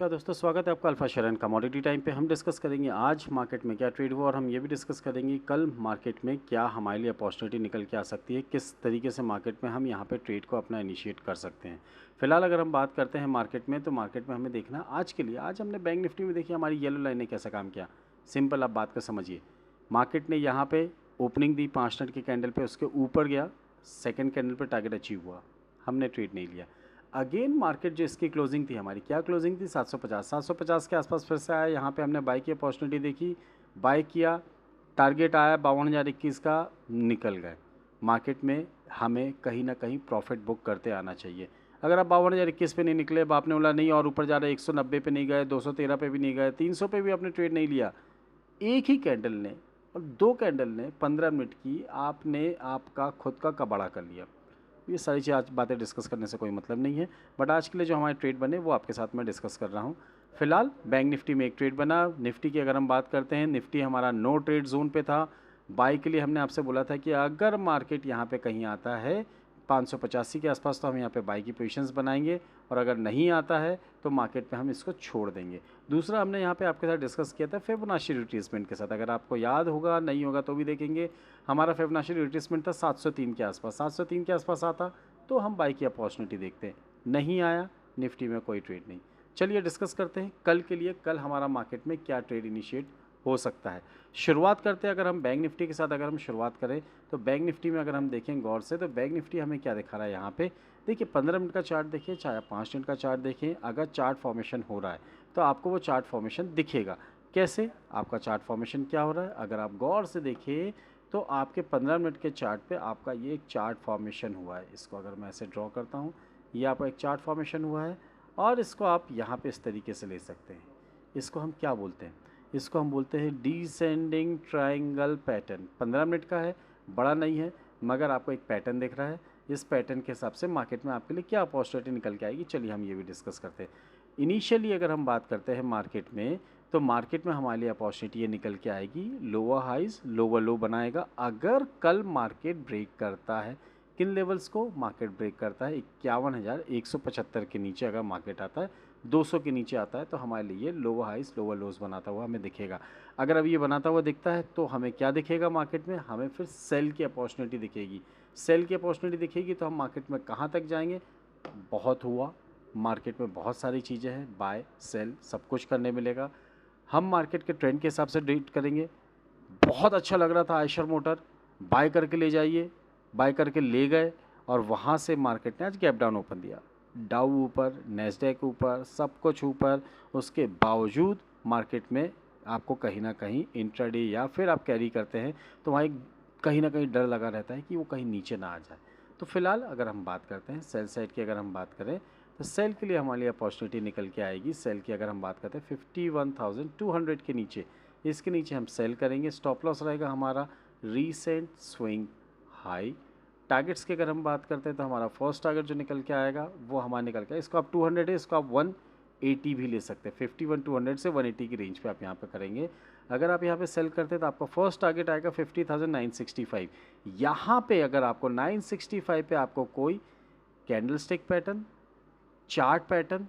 नमस्कार दोस्तों, स्वागत है आपका alpha share and commodity time पे। हम डिस्कस करेंगे आज मार्केट में क्या ट्रेड हुआ और हम ये भी डिस्कस करेंगे कल मार्केट में क्या हमारे लिए अपॉर्चुनिटी निकल के आ सकती है, किस तरीके से मार्केट में हम यहाँ पे ट्रेड को अपना इनिशिएट कर सकते हैं। फिलहाल अगर हम बात करते हैं मार्केट में, तो मार्केट में हमें देखना आज के लिए, आज हमने बैंक निफ्टी में देखिए हमारी येलो लाइन ने कैसा काम किया। सिंपल आप बात को समझिए, मार्केट ने यहाँ पे ओपनिंग दी 5 मिनट के कैंडल पे, उसके ऊपर गया, सेकेंड कैंडल पर टारगेट अचीव हुआ, हमने ट्रेड नहीं लिया। अगेन मार्केट जो इसकी क्लोजिंग थी, हमारी क्या क्लोजिंग थी, 750 के आसपास फिर से आया। यहाँ पे हमने बाई की अपॉर्चुनिटी देखी, बाई किया, टारगेट आया 52,021 का, निकल गए। मार्केट में हमें कहीं ना कहीं प्रॉफिट बुक करते आना चाहिए। अगर आप 52,021 पे नहीं निकले, अब आपने बोला नहीं और ऊपर जा रहे 190 पे नहीं गए, 213 पे भी नहीं गए, 300 पे भी आपने ट्रेड नहीं लिया, एक ही कैंडल ने और 2 कैंडल ने 15 मिनट की आपने आपका खुद का कबाड़ा कर लिया। ये सारी चीज़ आज बातें डिस्कस करने से कोई मतलब नहीं है, बट आज के लिए जो हमारे ट्रेड बने वो आपके साथ मैं डिस्कस कर रहा हूँ। फिलहाल बैंक निफ्टी में एक ट्रेड बना। निफ्टी की अगर हम बात करते हैं, निफ्टी हमारा नो ट्रेड जोन पे था। बाई के लिए हमने आपसे बोला था कि अगर मार्केट यहाँ पे कहीं आता है 585 के आसपास, तो हम यहाँ पे बाई की पोजीशंस बनाएंगे, और अगर नहीं आता है तो मार्केट पे हम इसको छोड़ देंगे। दूसरा हमने यहाँ पे आपके साथ डिस्कस किया था फिबोनाची रिट्रेसमेंट के साथ, अगर आपको याद होगा, नहीं होगा तो भी देखेंगे। हमारा फिबोनाची रिट्रेसमेंट था 703 के आसपास, 703 के आसपास आता तो हम बाई की अपॉर्चुनिटी देखते हैं। नहीं आया, निफ्टी में कोई ट्रेड नहीं। चलिए डिस्कस करते हैं कल के लिए, कल हमारा मार्केट में क्या ट्रेड इनिशिएट हो सकता है। शुरुआत करते हैं, अगर हम बैंक निफ्टी के साथ अगर हम शुरुआत करें, तो बैंक निफ्टी में अगर हम देखें गौर से, तो बैंक निफ्टी हमें क्या दिखा रहा है यहाँ पे। देखिए 15 मिनट का चार्ट देखिए, चाहे 5 मिनट का चार्ट देखें, अगर चार्ट फॉर्मेशन हो रहा है तो आपको वो चार्ट फॉर्मेशन दिखेगा। कैसे आपका चार्ट फॉर्मेशन क्या हो रहा है, अगर आप गौर से देखें तो आपके 15 मिनट के चार्ट पे आपका ये एक चार्ट फॉर्मेशन हुआ है। इसको अगर मैं ऐसे ड्रॉ करता हूँ, ये आपका एक चार्ट फॉर्मेशन हुआ है, और इसको आप यहाँ पे इस तरीके से ले सकते हैं। इसको हम क्या बोलते हैं, इसको हम बोलते हैं डिसेंडिंग ट्रायंगल पैटर्न। 15 मिनट का है, बड़ा नहीं है, मगर आपको एक पैटर्न दिख रहा है। इस पैटर्न के हिसाब से मार्केट में आपके लिए क्या अपॉर्चुनिटी निकल के आएगी, चलिए हम ये भी डिस्कस करते हैं। इनिशियली अगर हम बात करते हैं मार्केट में, तो मार्केट में हमारे लिए अपॉर्चुनिटी ये निकल के आएगी, लोअर हाइज लोअर लो बनाएगा। अगर कल मार्केट ब्रेक करता है, किन लेवल्स को मार्केट ब्रेक करता है, 51,175 के नीचे अगर मार्केट आता है, 200 के नीचे आता है, तो हमारे लिए लोअर हाइज लोअर लोज बनाता हुआ हमें दिखेगा। अगर अब ये बनाता हुआ दिखता है तो हमें क्या दिखेगा मार्केट में, हमें फिर सेल की अपॉर्चुनिटी दिखेगी। सेल की अपॉर्चुनिटी दिखेगी तो हम मार्केट में कहाँ तक जाएंगे, बहुत हुआ, मार्केट में बहुत सारी चीज़ें हैं, बाय सेल सब कुछ करने मिलेगा। हम मार्केट के ट्रेंड के हिसाब से डील करेंगे। बहुत अच्छा लग रहा था आयशर मोटर, बाय करके ले जाइए, बाय करके ले गए, और वहाँ से मार्केट ने आज गैप डाउन ओपन दिया। डाउ ऊपर, नेस्डैक ऊपर, सब कुछ ऊपर, उसके बावजूद मार्केट में आपको कहीं ना कहीं इंट्राडे या फिर आप कैरी करते हैं तो वहाँ एक कहीं ना कहीं डर लगा रहता है कि वो कहीं नीचे ना आ जाए। तो फिलहाल अगर हम बात करते हैं सेल साइड की, अगर हम बात करें तो सेल के लिए हमारे लिए अपॉर्चुनिटी निकल के आएगी। सेल की अगर हम बात करते हैं 51,200 के नीचे, इसके नीचे हम सेल करेंगे। स्टॉप लॉस रहेगा हमारा रीसेंट स्विंग हाई। टारगेट्स की अगर हम बात करते हैं तो हमारा फर्स्ट टारगेट जो निकल के आएगा वो हमारा निकल के, इसको आप 200 है, इसको आप 180 भी ले सकते हैं। 51,200 से 180 की रेंज पे आप यहाँ पे करेंगे। अगर आप यहाँ पे सेल करते हैं तो आपका फर्स्ट टारगेट आएगा 50,965। यहाँ पे अगर आपको 965 पे आपको कोई candle stick pattern, chart pattern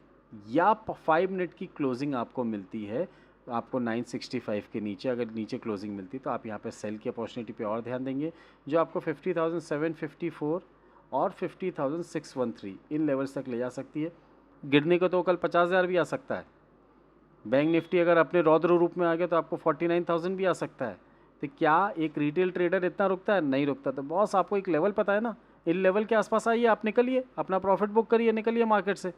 या 5 मिनट की क्लोजिंग आपको मिलती है, आपको 965 के नीचे अगर नीचे क्लोजिंग मिलती है तो आप यहाँ पे सेल की अपॉर्चुनिटी पे और ध्यान देंगे, जो आपको 50,754 और 50,613 इन लेवल्स तक ले जा सकती है। गिरने को तो कल 50,000 भी आ सकता है। बैंक निफ्टी अगर अपने रौद्र रूप में आ गया तो आपको 49,000 भी आ सकता है। तो क्या एक रिटेल ट्रेडर इतना रुकता है? नहीं रुकता। तो बॉस आपको एक लेवल पता है ना, इन लेवल के आसपास आइए, आप निकलिए, अपना प्रॉफिट बुक करिए, निकलिए मार्केट से।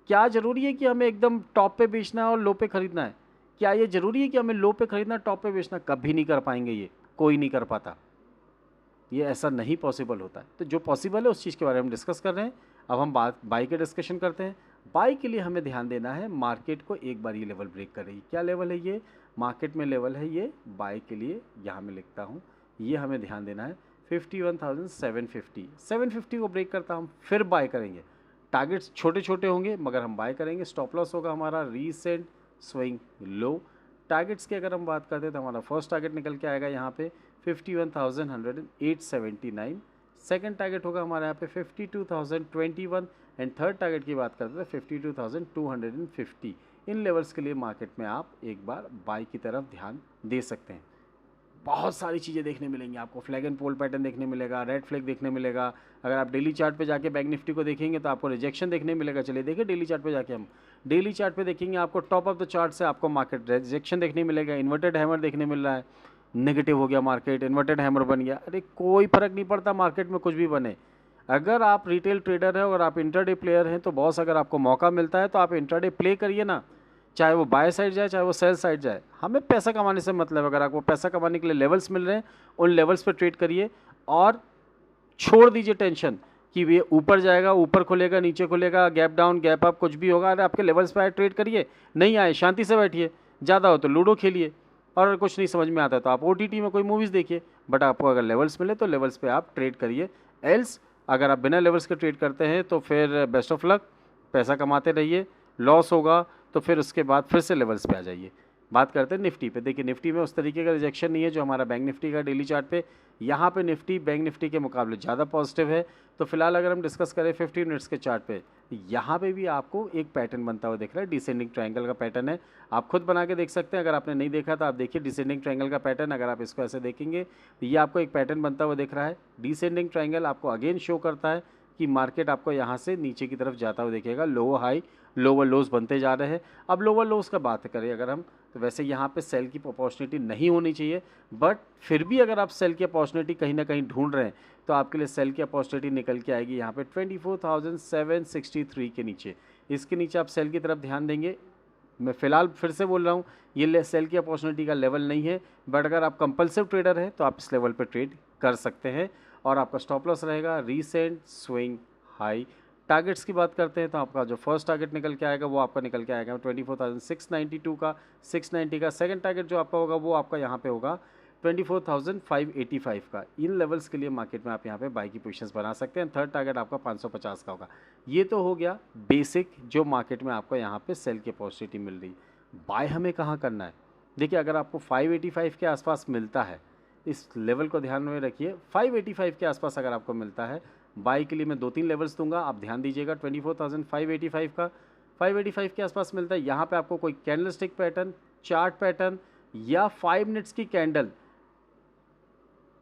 क्या ज़रूरी है कि हमें एकदम टॉप पे बेचना है और लो पे खरीदना है? क्या ये ज़रूरी है कि हमें लो पे खरीदना, टॉप पे बेचना? कभी नहीं कर पाएंगे, ये कोई नहीं कर पाता, ये ऐसा नहीं पॉसिबल होता है। तो जो पॉसिबल है उस चीज़ के बारे में डिस्कस कर रहे हैं। अब हम बात बाई के डिस्कशन करते हैं। बाई के लिए हमें ध्यान देना है, मार्केट को एक बार ये लेवल ब्रेक करेगी। क्या लेवल है ये, मार्केट में लेवल है ये बाई के लिए, यहाँ मैं लिखता हूँ, ये हमें ध्यान देना है 51,750। 750 को ब्रेक करता हम फिर बाय करेंगे। टारगेट्स छोटे छोटे होंगे मगर हम बाय करेंगे। स्टॉप लॉस होगा हमारा रीसेंट स्विंग लो। टारगेट्स की अगर हम बात करते हैं तो हमारा फर्स्ट टारगेट निकल के आएगा यहाँ पे 51,108.79। सेकंड टारगेट होगा हमारे यहाँ पे 52,021 एंड थर्ड टारगेट की बात करते हैं 52,250। इन लेवल्स के लिए मार्केट में आप एक बार बाई की तरफ ध्यान दे सकते हैं। बहुत सारी चीज़ें देखने मिलेंगी आपको, फ्लैग एंड पोल पैटर्न देखने मिलेगा, रेड फ्लैग देखने मिलेगा। अगर आप डेली चार्ट पे जाके बैंक निफ्टी को देखेंगे तो आपको रिजेक्शन देखने मिलेगा। चलिए देखिए डेली चार्ट पे जाके हम डेली चार्ट पे देखेंगे, आपको टॉप ऑफ द चार्ट से आपको मार्केट रिजेक्शन देखने मिलेगा, इन्वर्टेड हैमर देखने मिल रहा है, नेगेटिव हो गया मार्केट, इन्वर्टेड हैमर बन गया। अरे कोई फर्क नहीं पड़ता मार्केट में कुछ भी बने। अगर आप रिटेल ट्रेडर हैं और आप इंट्राडे प्लेयर हैं तो बॉस अगर आपको मौका मिलता है तो आप इंट्राडे प्ले करिए ना, चाहे वो बाय साइड जाए चाहे वो सेल साइड जाए। हमें पैसा कमाने से मतलब, अगर आपको पैसा कमाने के लिए लेवल्स मिल रहे हैं उन लेवल्स पर ट्रेड करिए और छोड़ दीजिए टेंशन कि ये ऊपर जाएगा, ऊपर खुलेगा, नीचे खुलेगा, गैप डाउन गैप अप कुछ भी होगा। अरे आपके लेवल्स पर आए ट्रेड करिए, नहीं आए शांति से बैठिए, ज़्यादा हो तो लूडो खेलिए, और अगर कुछ नहीं समझ में आता तो आप OTT में कोई मूवीज़ देखिए। बट आपको अगर लेवल्स मिले तो लेवल्स पे आप ट्रेड करिए। एल्स अगर आप बिना लेवल्स के ट्रेड करते हैं तो फिर बेस्ट ऑफ लक, पैसा कमाते रहिए, लॉस होगा तो फिर उसके बाद फिर से लेवल्स पे आ जाइए। बात करते हैं निफ्टी पे। देखिए निफ्टी में उस तरीके का रिजेक्शन नहीं है जो हमारा बैंक निफ्टी का डेली चार्ट पे। यहाँ पे निफ्टी बैंक निफ्टी के मुकाबले ज़्यादा पॉजिटिव है। तो फिलहाल अगर हम डिस्कस करें 15 मिनट्स के चार्ट पे, यहाँ पे भी आपको एक पैटर्न बनता हुआ दिख रहा है, डिसेंडिंग ट्रायंगल का पैटर्न है। आप खुद बना के देख सकते हैं, अगर आपने नहीं देखा तो आप देखिए डिसेंडिंग ट्रायंगल का पैटर्न। अगर आप इसको ऐसे देखेंगे तो ये आपको एक पैटर्न बनता हुआ दिख रहा है। डिसेंडिंग ट्रायंगल आपको अगेन शो करता है कि मार्केट आपको यहाँ से नीचे की तरफ जाता हुआ दिखेगा। लोअर हाई लोअर लोज बनते जा रहे हैं। अब लोअर लोज का बात करें अगर हम, तो वैसे यहाँ पे सेल की अपॉर्चुनिटी नहीं होनी चाहिए, बट फिर भी अगर आप सेल की अपॉर्चुनिटी कहीं ना कहीं ढूंढ रहे हैं तो आपके लिए सेल की अपॉर्चुनिटी निकल के आएगी यहाँ पे 24,763 के नीचे। इसके नीचे आप सेल की तरफ ध्यान देंगे। मैं फ़िलहाल फिर से बोल रहा हूँ, ये सेल की अपॉर्चुनिटी का लेवल नहीं है, बट अगर आप कंपल्सिव ट्रेडर हैं तो आप इस लेवल पर ट्रेड कर सकते हैं और आपका स्टॉप लॉस रहेगा रीसेंट स्विंग हाई। टारगेट्स की बात करते हैं तो आपका जो फर्स्ट टारगेट निकल के आएगा वो आपका निकल के आएगा 24,692 का, 690 का। सेकंड टारगेट जो आपका होगा वो आपका यहाँ पे होगा 24,585 का। इन लेवल्स के लिए मार्केट में आप यहाँ पे बाई की पोजीशंस बना सकते हैं। थर्ड टारगेट आपका 550 का होगा। ये तो हो गया बेसिक जो मार्केट में आपको यहाँ पे सेल की अपॉर्चुनिटी मिल रही। बाय हमें कहाँ करना है? देखिए अगर आपको 585 के आसपास मिलता है, इस लेवल को ध्यान में रखिए, 585 के आसपास अगर आपको मिलता है, बाई के लिए मैं 2-3 लेवल्स दूंगा, आप ध्यान दीजिएगा। 24,585 का 585 के आसपास मिलता है। यहाँ पे आपको कोई कैंडलस्टिक पैटर्न, चार्ट पैटर्न या 5 मिनट्स की कैंडल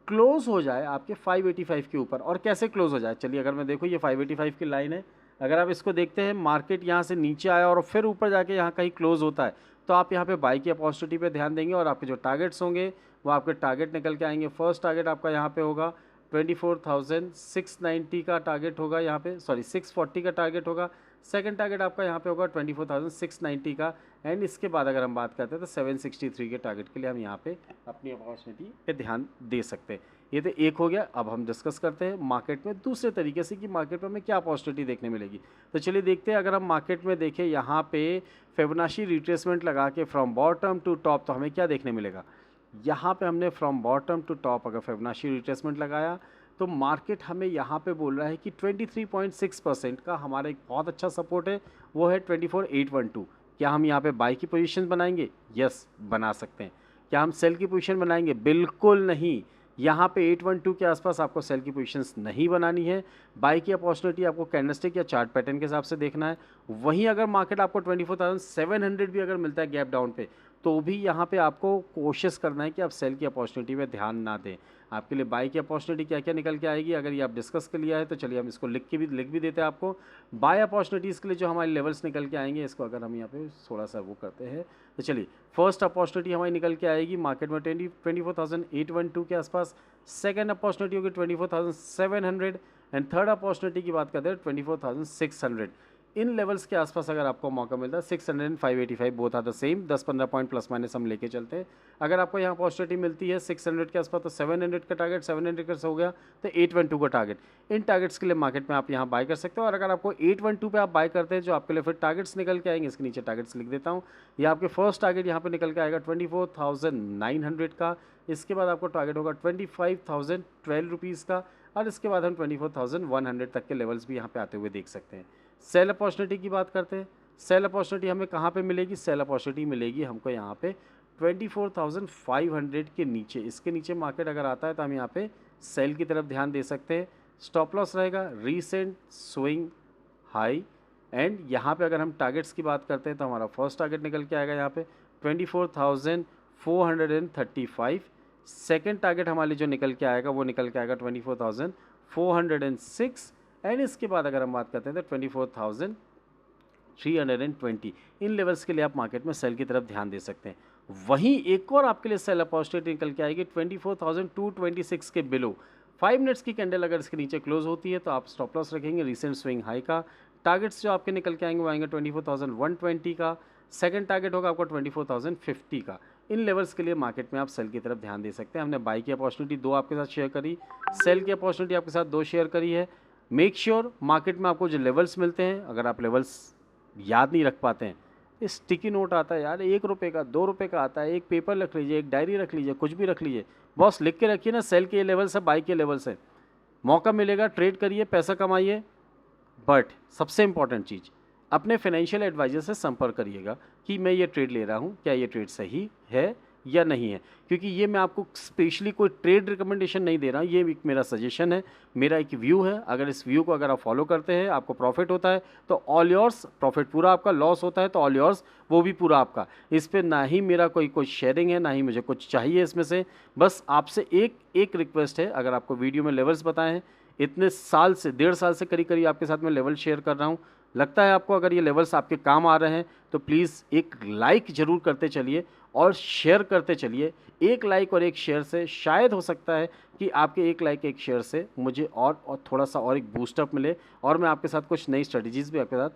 क्लोज हो जाए आपके 585 के ऊपर। और कैसे क्लोज हो जाए, चलिए अगर मैं देखूँ ये 585 की लाइन है, अगर आप इसको देखते हैं मार्केट यहाँ से नीचे आया और फिर ऊपर जाके यहाँ कहीं क्लोज होता है तो आप यहाँ पे बाई की अपॉर्चुनिटी पे ध्यान देंगे और आपके जो टारगेट्स होंगे वो आपके टारगेट निकल के आएंगे। फर्स्ट टारगेट आपका यहाँ पे होगा 24,690 का टारगेट होगा, यहाँ पे 640 का टारगेट होगा। सेकंड टारगेट आपका यहाँ पे होगा 24,690 का। एंड इसके बाद अगर हम बात करते हैं तो 763 के टारगेट के लिए हम यहाँ पे अपनी अपॉर्चुनिटी पे ध्यान दे सकते हैं। ये तो एक हो गया। अब हम डिस्कस करते हैं मार्केट में दूसरे तरीके से कि मार्केट में हमें क्या अपॉर्चुनिटी देखने मिलेगी। तो चलिए देखते हैं, अगर हम मार्केट में देखें यहाँ पे फिबोनाची रिट्रेसमेंट लगा के फ्रॉम बॉटम टू टॉप, तो हमें क्या देखने मिलेगा। यहाँ पे हमने फ्रॉम बॉटम टू टॉप अगर फिबोनाची रिट्रेसमेंट लगाया तो मार्केट हमें यहाँ पे बोल रहा है कि 23.6% का हमारा एक बहुत अच्छा सपोर्ट है, वो है 24,812। क्या हम यहाँ पे बाई की पोजीशन बनाएंगे? यस, बना सकते हैं। क्या हम सेल की पोजीशन बनाएंगे? बिल्कुल नहीं। यहाँ पे 812 के आसपास आपको सेल की पोजीशंस नहीं बनानी है। बाई की अपॉर्चुनिटी आपको कैंडलस्टिक या चार्ट पैटर्न के हिसाब से देखना है। वहीं अगर मार्केट आपको 24,700 भी अगर मिलता है गैप डाउन पे, तो भी यहाँ पे आपको कोशिश करना है कि आप सेल की अपॉर्चुनिटी पे ध्यान ना दें। आपके लिए बाई की अपॉर्चुनिटी क्या क्या निकल के आएगी, अगर ये आप डिस्कस कर लिया है तो चलिए हम इसको लिख भी देते हैं आपको। बाय अपॉर्चुनिटीज़ के लिए जो हमारे लेवल्स निकल के आएंगे, इसको अगर हम यहाँ पे थोड़ा सा वो करते हैं तो चलिए, फर्स्ट अपॉर्चुनिटी हमारी निकल के आएगी मार्केट में 24,812 के आसपास। सेकेंड अपॉर्चुनिटी होगी 24,700 एंड थर्ड अपॉर्चुनिटी की बात करते हैं 24,600। इन लेवल्स के आसपास अगर आपको मौका मिलता है 600 and 585 both are the same, 10-15 point plus minus हम लेके चलते हैं। अगर आपको यहाँ अपॉर्चुनिटी मिलती है 600 के आसपास तो 700 का टारगेट, 700 का हो गया तो 812 का टारगेट। इन टारगेट्स के लिए मार्केट में आप यहाँ बाय कर सकते हो। और अगर आपको 812 पे आप बाय करते हैं जो आपके लिए फिर टारगेट्स निकल के आएंगे, इसके नीचे टारगेट्स लिख देता हूँ। ये आपके फर्स्ट टारगेट यहाँ पे निकल के आएगा 24,900 का। इसके बाद आपको टारगेट होगा 25,012 रुपीज़ का और इसके बाद हम 24,100 तक के लेवल्स भी यहाँ पे आते हुए देख सकते हैं। सेल अपॉर्चुनिटी की बात करते हैं। सेल अपॉर्चुनिटी हमें कहाँ पे मिलेगी? सेल अपॉर्चुनिटी मिलेगी हमको यहाँ पे 24,500 के नीचे। इसके नीचे मार्केट अगर आता है तो हम यहाँ पे सेल की तरफ ध्यान दे सकते हैं। स्टॉप लॉस रहेगा रीसेंट स्विंग हाई एंड यहाँ पे अगर हम टारगेट्स की बात करते हैं तो हमारा फर्स्ट टारगेट निकल के आएगा यहाँ पे 24,435। सेकेंड टारगेट हमारे जो निकल के आएगा वो निकल के आएगा 24,406। एंड इसके बाद अगर हम बात करते हैं तो 24,320। इन लेवल्स के लिए आप मार्केट में सेल की तरफ ध्यान दे सकते हैं। वहीं एक और आपके लिए सेल अपॉर्चुनिटी निकल के आएगी 24,226 के बिलो। 5 मिनट्स की कैंडल अगर इसके नीचे क्लोज होती है तो आप स्टॉप लॉस रखेंगे रिसेंट स्विंग हाई का। टारगेट्स जो आपके निकल के आएंगे वो आएंगे 24,120 का। सेकंड टारगेट होगा आपका 24,050 का। इन लेवल्स के लिए मार्केट में आप सेल की तरफ ध्यान दे सकते हैं। हमने बाई की अपॉर्चुनिटी 2 आपके साथ शेयर करी, सेल की अपॉर्चुनिटी आपके साथ 2 शेयर करी है। मेक श्योर मार्केट में आपको जो लेवल्स मिलते हैं, अगर आप लेवल्स याद नहीं रख पाते हैं, स्टिकी नोट आता है यार, 1 रुपये का, 2 रुपये का आता है, एक पेपर रख लीजिए, एक डायरी रख लीजिए, कुछ भी रख लीजिए, बॉस लिख के रखिए ना, सेल के लेवल से, बाई के लेवल से। मौका मिलेगा, ट्रेड करिए, पैसा कमाइए। बट सबसे इंपॉर्टेंट चीज़, अपने फाइनेंशियल एडवाइजर से संपर्क करिएगा कि मैं ये ट्रेड ले रहा हूँ, क्या ये ट्रेड सही है या नहीं है। क्योंकि ये मैं आपको स्पेशली कोई ट्रेड रिकमेंडेशन नहीं दे रहा हूँ, ये एक मेरा सजेशन है, मेरा एक व्यू है। अगर इस व्यू को अगर आप फॉलो करते हैं, आपको प्रॉफिट होता है तो ऑल योर्स, प्रॉफिट पूरा आपका, लॉस होता है तो ऑल योर्स, वो भी पूरा आपका। इस पर ना ही मेरा कोई शेयरिंग है, ना ही मुझे कुछ चाहिए इसमें से। बस आपसे एक रिक्वेस्ट है, अगर आपको वीडियो में लेवल्स बताएं, इतने साल से, 1.5 साल से करीब आपके साथ मैं लेवल शेयर कर रहा हूँ, लगता है आपको अगर ये लेवल्स आपके काम आ रहे हैं तो प्लीज़ एक लाइक ज़रूर करते चलिए और शेयर करते चलिए। एक लाइक और एक शेयर से शायद हो सकता है कि आपके एक लाइक एक शेयर से मुझे और थोड़ा सा और एक बूस्टअप मिले और मैं आपके साथ कुछ नई स्ट्रेटजीज़ भी आपके साथ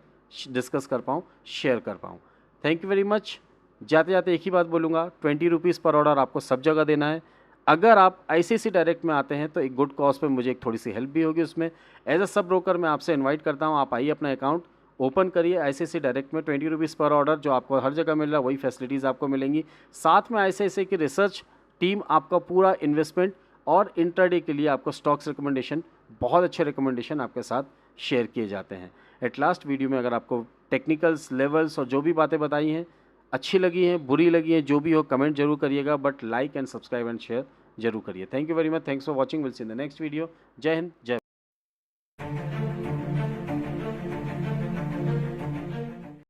डिस्कस कर पाऊँ, शेयर कर पाऊँ। Thank you very much. जाते जाते एक ही बात बोलूँगा, 20 रुपीज़ पर ऑर्डर आपको सब जगह देना है। अगर आप ICICI डायरेक्ट में आते हैं तो एक गुड कॉज पे मुझे एक थोड़ी सी हेल्प भी होगी उसमें। एज अ सब ब्रोकर मैं आपसे इनवाइट करता हूँ, आप आइए, अपना अकाउंट ओपन करिए ICICI डायरेक्ट में। 20 रुपीज़ पर ऑर्डर जो आपको हर जगह मिल रहा है, वही फैसिलिटीज़ आपको मिलेंगी। साथ में ICICI की रिसर्च टीम आपका पूरा इन्वेस्टमेंट और इंट्राडे के लिए आपको स्टॉक्स रिकमेंडेशन, बहुत अच्छे रिकमेंडेशन आपके साथ शेयर किए जाते हैं। एट लास्ट वीडियो में अगर आपको टेक्निकल्स, लेवल्स और जो भी बातें बताई हैं अच्छी लगी हैं, बुरी लगी हैं, जो भी हो कमेंट जरूर करिएगा, but like and subscribe and share जरूर करिए। Thank you very much, thanks for watching, will see in the next video. जय हिंद, जय